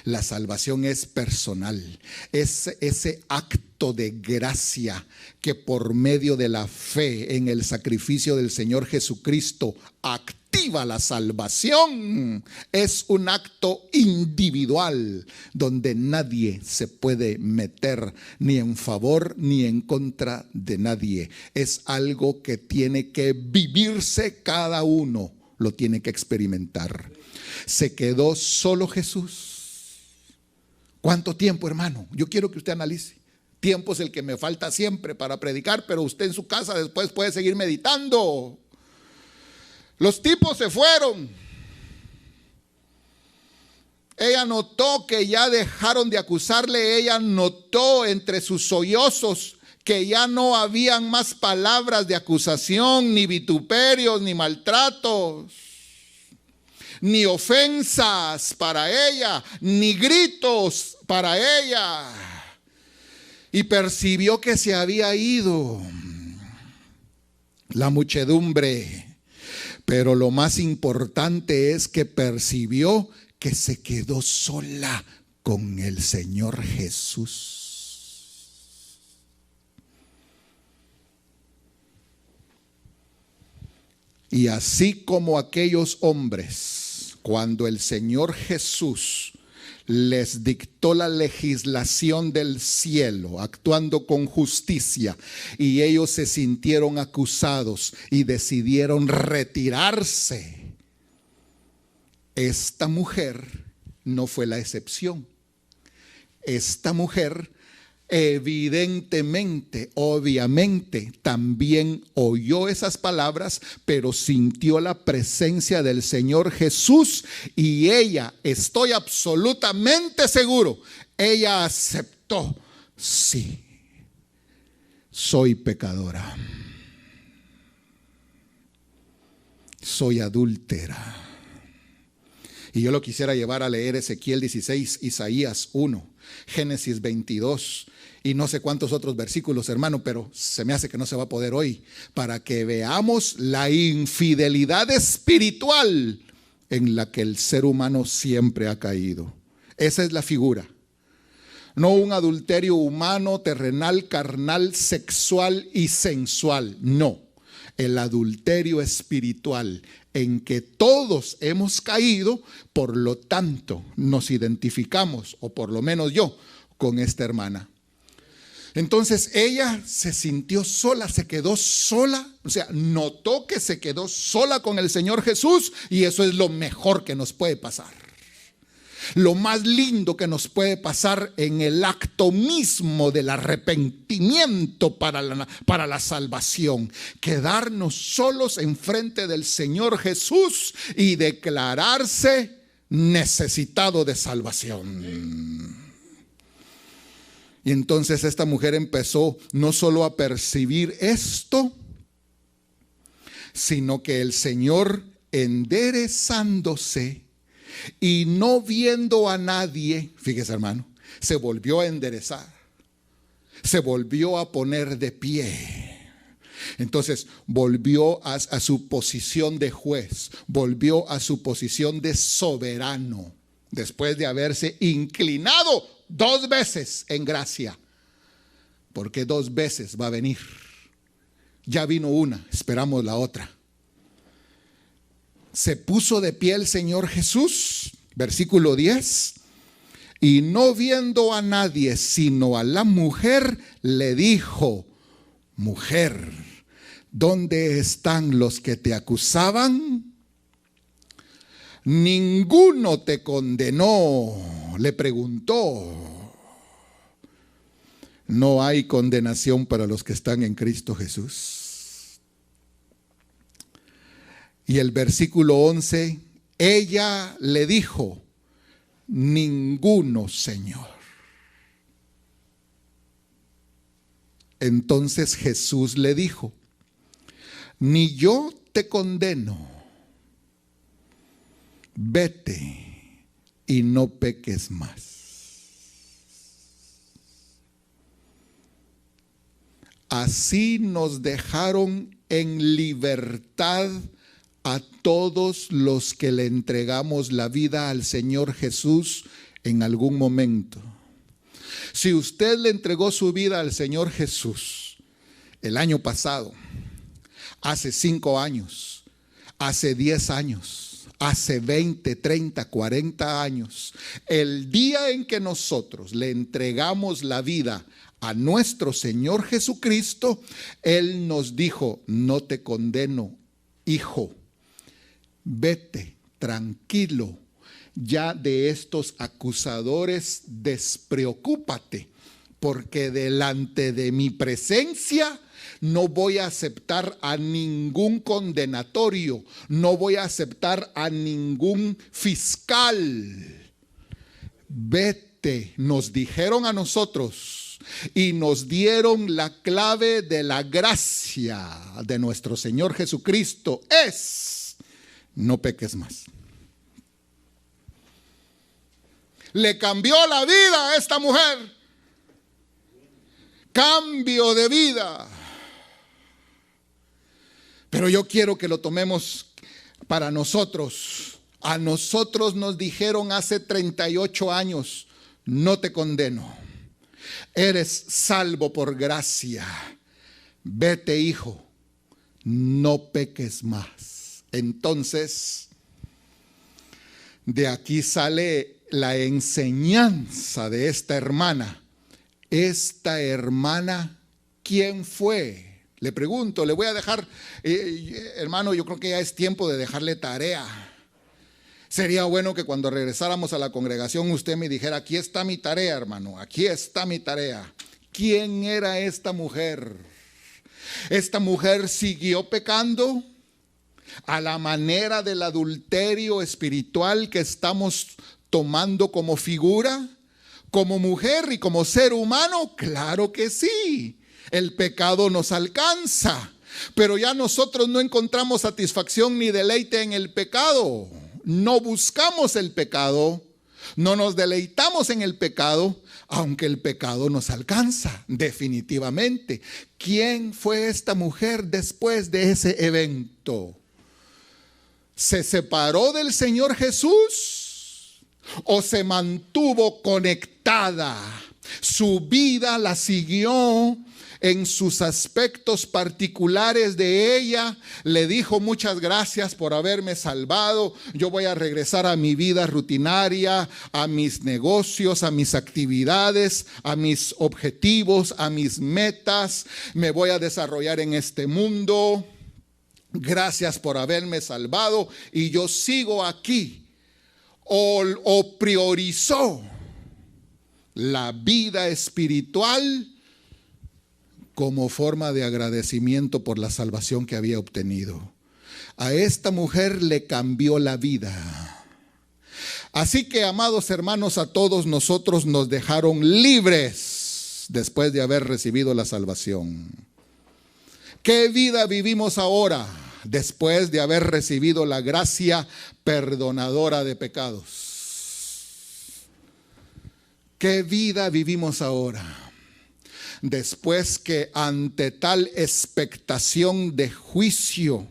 La salvación es personal. Es ese acto de gracia que por medio de la fe en el sacrificio del Señor Jesucristo activa la salvación. Es un acto individual donde nadie se puede meter ni en favor ni en contra de nadie. Es algo que tiene que vivirse, cada uno lo tiene que experimentar. Se quedó solo Jesús. ¿Cuánto tiempo, hermano? Yo quiero que usted analice. Tiempo es el que me falta siempre para predicar, pero usted en su casa después puede seguir meditando. Los tipos se fueron. Ella notó que ya dejaron de acusarle. Ella notó entre sus sollozos que ya no habían más palabras de acusación, ni vituperios, ni maltratos, ni ofensas para ella, ni gritos para ella. Y percibió que se había ido la muchedumbre. Pero lo más importante es que percibió que se quedó sola con el Señor Jesús. Y así como aquellos hombres, cuando el Señor Jesús les dictó la legislación del cielo, actuando con justicia, y ellos se sintieron acusados y decidieron retirarse, esta mujer no fue la excepción. Esta mujer evidentemente, obviamente, también oyó esas palabras, pero sintió la presencia del Señor Jesús, y ella, estoy absolutamente seguro, ella aceptó: sí, soy pecadora, soy adúltera. Y yo lo quisiera llevar a leer Ezequiel 16, Isaías 1, Génesis 22 y no sé cuántos otros versículos, hermano, pero se me hace que no se va a poder hoy, para que veamos la infidelidad espiritual en la que el ser humano siempre ha caído. Esa es la figura. No un adulterio humano, terrenal, carnal, sexual y sensual. No. El adulterio espiritual en que todos hemos caído, por lo tanto nos identificamos, o por lo menos yo, con esta hermana. Entonces ella se sintió sola, se quedó sola, o sea, notó que se quedó sola con el Señor Jesús, y eso es lo mejor que nos puede pasar. Lo más lindo que nos puede pasar en el acto mismo del arrepentimiento para la salvación. Quedarnos solos enfrente del Señor Jesús y declararse necesitado de salvación. Y entonces esta mujer empezó no solo a percibir esto, sino que el Señor, enderezándose y no viendo a nadie, fíjese, hermano, se volvió a enderezar, se volvió a poner de pie. Entonces volvió a su posición de juez, volvió a su posición de soberano, después de haberse inclinado 2 veces en gracia porque 2 veces va a venir. Ya vino una, esperamos la otra. Se puso de pie el Señor Jesús, versículo 10, y no viendo a nadie sino a la mujer, le dijo: mujer, ¿dónde están los que te acusaban? ¿Ninguno te condenó?, le preguntó. No hay condenación para los que están en Cristo Jesús. Y el versículo 11, ella le dijo: ninguno, Señor. Entonces Jesús le dijo: ni yo te condeno. Vete y no peques más. Así nos dejaron en libertad a todos los que le entregamos la vida al Señor Jesús en algún momento. Si usted le entregó su vida al Señor Jesús el año pasado, hace 5 años, hace 10 años, hace 20, 30, 40 años, el día en que nosotros le entregamos la vida a nuestro Señor Jesucristo, Él nos dijo: no te condeno, hijo, vete tranquilo, ya de estos acusadores despreocúpate, porque delante de mi presencia no voy a aceptar a ningún condenatorio, no voy a aceptar a ningún fiscal. Vete, nos dijeron a nosotros, y nos dieron la clave de la gracia de nuestro Señor Jesucristo: es: no peques más. Le cambió la vida a esta mujer. Cambio de vida. Pero yo quiero que lo tomemos para nosotros. A nosotros nos dijeron hace 38 años: no te condeno. Eres salvo por gracia. Vete, hijo, no peques más. Entonces, de aquí sale la enseñanza de esta hermana. Esta hermana, ¿quién fue? Le pregunto, le voy a dejar, hermano, yo creo que ya es tiempo de dejarle tarea. Sería bueno que cuando regresáramos a la congregación usted me dijera: aquí está mi tarea, hermano, aquí está mi tarea. ¿Quién era esta mujer? Esta mujer siguió pecando a la manera del adulterio espiritual que estamos tomando como figura, como mujer y como ser humano. Claro que sí, el pecado nos alcanza, pero ya nosotros no encontramos satisfacción ni deleite en el pecado. No buscamos el pecado, no nos deleitamos en el pecado, aunque el pecado nos alcanza, definitivamente. ¿Quién fue esta mujer después de ese evento? ¿Se separó del Señor Jesús o se mantuvo conectada? Su vida la siguió en sus aspectos particulares de ella. Le dijo: muchas gracias por haberme salvado, yo voy a regresar a mi vida rutinaria, a mis negocios, a mis actividades, a mis objetivos, a mis metas, me voy a desarrollar en este mundo. Gracias por haberme salvado y yo sigo aquí. O priorizó la vida espiritual como forma de agradecimiento por la salvación que había obtenido. A esta mujer le cambió la vida. Así que, amados hermanos, a todos nosotros nos dejaron libres después de haber recibido la salvación. ¿Qué vida vivimos ahora después de haber recibido la gracia perdonadora de pecados? ¿Qué vida vivimos ahora? Después que ante tal expectación de juicio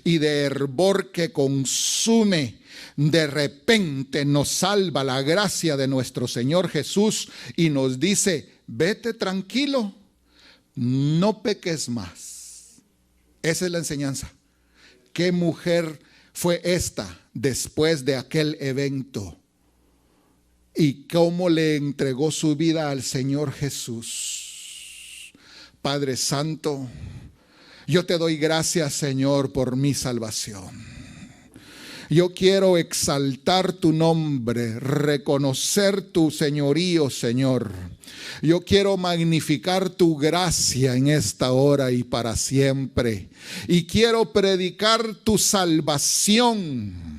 y de hervor que consume de repente nos salva la gracia de nuestro Señor Jesús y nos dice: vete tranquilo, no peques más. Esa es la enseñanza. ¿Qué mujer fue esta después de aquel evento? ¿Y cómo le entregó su vida al Señor Jesús? Padre Santo, yo te doy gracias, Señor, por mi salvación. Yo quiero exaltar tu nombre, reconocer tu señorío, Señor. Yo quiero magnificar tu gracia en esta hora y para siempre. Y quiero predicar tu salvación.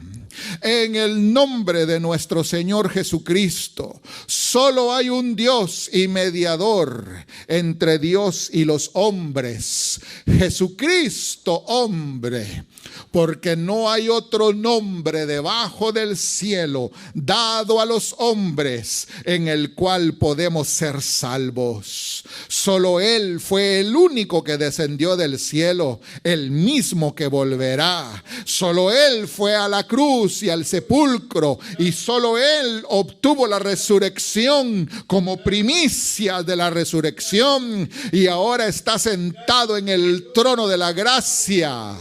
En el nombre de nuestro Señor Jesucristo. Solo hay un Dios y mediador entre Dios y los hombres, Jesucristo hombre, porque no hay otro nombre debajo del cielo dado a los hombres en el cual podemos ser salvos. Solo Él fue el único que descendió del cielo, el mismo que volverá. Solo Él fue a la cruz y al sepulcro, y solo Él obtuvo la resurrección como primicia de la resurrección, y ahora está sentado en el trono de la gracia,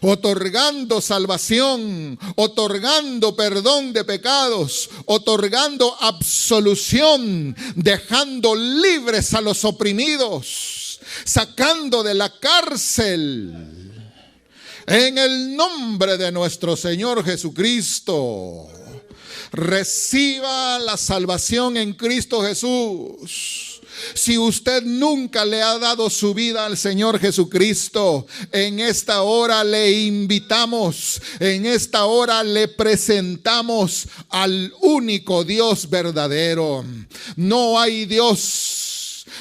otorgando salvación, otorgando perdón de pecados, otorgando absolución, dejando libres a los oprimidos, sacando de la cárcel. En el nombre de nuestro Señor Jesucristo, reciba la salvación en Cristo Jesús. Si usted nunca le ha dado su vida al Señor Jesucristo, en esta hora le invitamos, en esta hora le presentamos al único Dios verdadero. No hay Dios.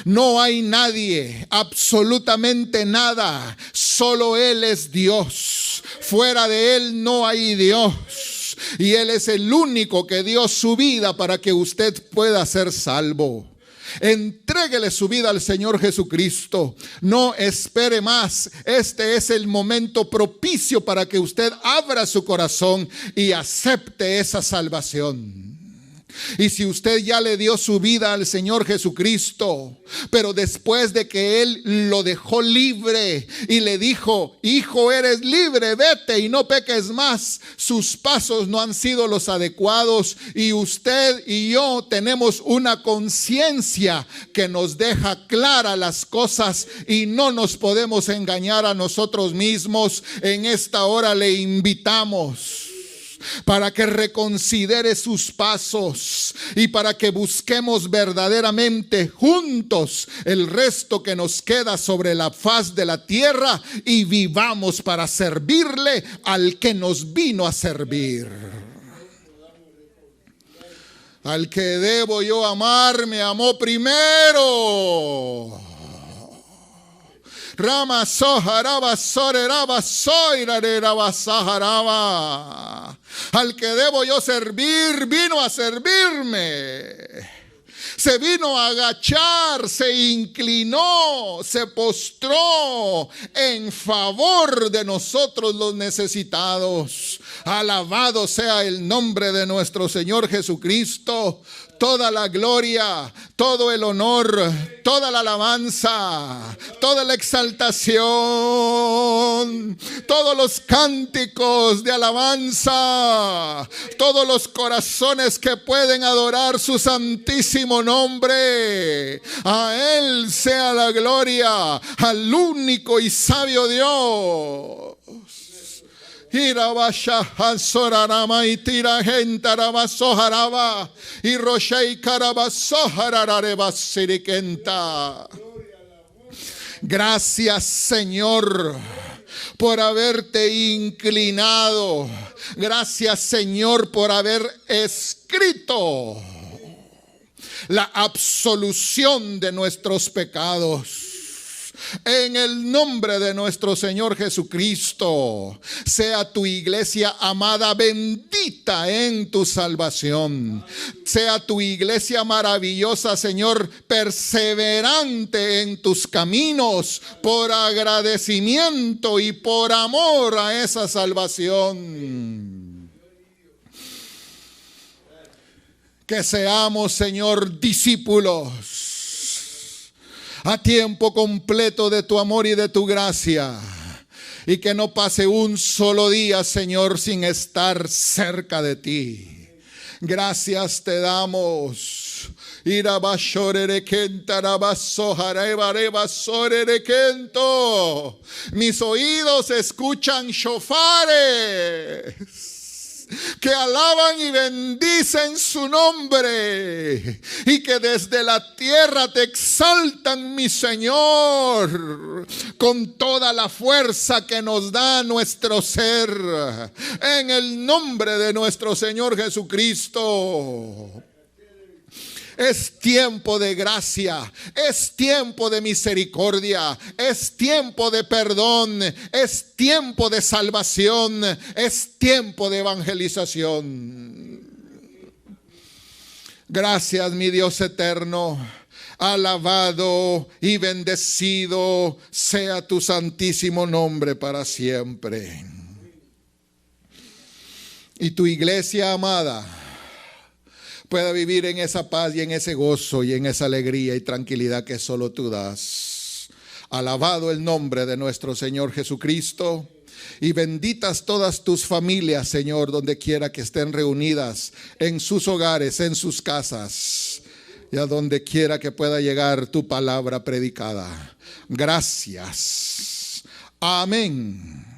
No hay nadie, absolutamente nada. Solo Él es Dios. Fuera de Él no hay Dios. Y Él es el único que dio su vida para que usted pueda ser salvo. Entréguele su vida al Señor Jesucristo. No espere más. Este es el momento propicio para que usted abra su corazón y acepte esa salvación. Y si usted ya le dio su vida al Señor Jesucristo, pero después de que Él lo dejó libre y le dijo: hijo, eres libre, vete y no peques más, sus pasos no han sido los adecuados, y usted y yo tenemos una conciencia que nos deja claras las cosas y no nos podemos engañar a nosotros mismos. En esta hora le invitamos para que reconsidere sus pasos y para que busquemos verdaderamente juntos el resto que nos queda sobre la faz de la tierra y vivamos para servirle al que nos vino a servir. Al que debo yo amar, me amó primero. Rama sojaraba soreraba soirareraba sajaraba. Al que debo yo servir, vino a servirme. Se vino a agachar, se inclinó, se postró en favor de nosotros los necesitados. Alabado sea el nombre de nuestro Señor Jesucristo. Toda la gloria, todo el honor, toda la alabanza, toda la exaltación, todos los cánticos de alabanza, todos los corazones que pueden adorar su santísimo nombre. A Él sea la gloria, al único y sabio Dios. Irabasha sorarama y tira gentaraba sojaraba y roshei caraba sojarareba siriquenta. Gracias, Señor, por haberte inclinado. Gracias, Señor, por haber escrito la absolución de nuestros pecados. En el nombre de nuestro Señor Jesucristo, sea tu iglesia amada bendita en tu salvación. Sea tu iglesia maravillosa, Señor, perseverante en tus caminos por agradecimiento y por amor a esa salvación. Que seamos, Señor, discípulos a tiempo completo de tu amor y de tu gracia. Y que no pase un solo día, Señor, sin estar cerca de ti. Gracias te damos. Mis oídos escuchan shofares que alaban y bendicen su nombre, y que desde la tierra te exaltan, mi Señor, con toda la fuerza que nos da nuestro ser, en el nombre de nuestro Señor Jesucristo. Es tiempo de gracia, es tiempo de misericordia, es tiempo de perdón, es tiempo de salvación, es tiempo de evangelización. Gracias, mi Dios eterno. Alabado y bendecido sea tu santísimo nombre para siempre. Y tu iglesia amada pueda vivir en esa paz y en ese gozo y en esa alegría y tranquilidad que solo tú das. Alabado el nombre de nuestro Señor Jesucristo. Y benditas todas tus familias, Señor, donde quiera que estén reunidas, en sus hogares, en sus casas, y a donde quiera que pueda llegar tu palabra predicada. Gracias. Amén.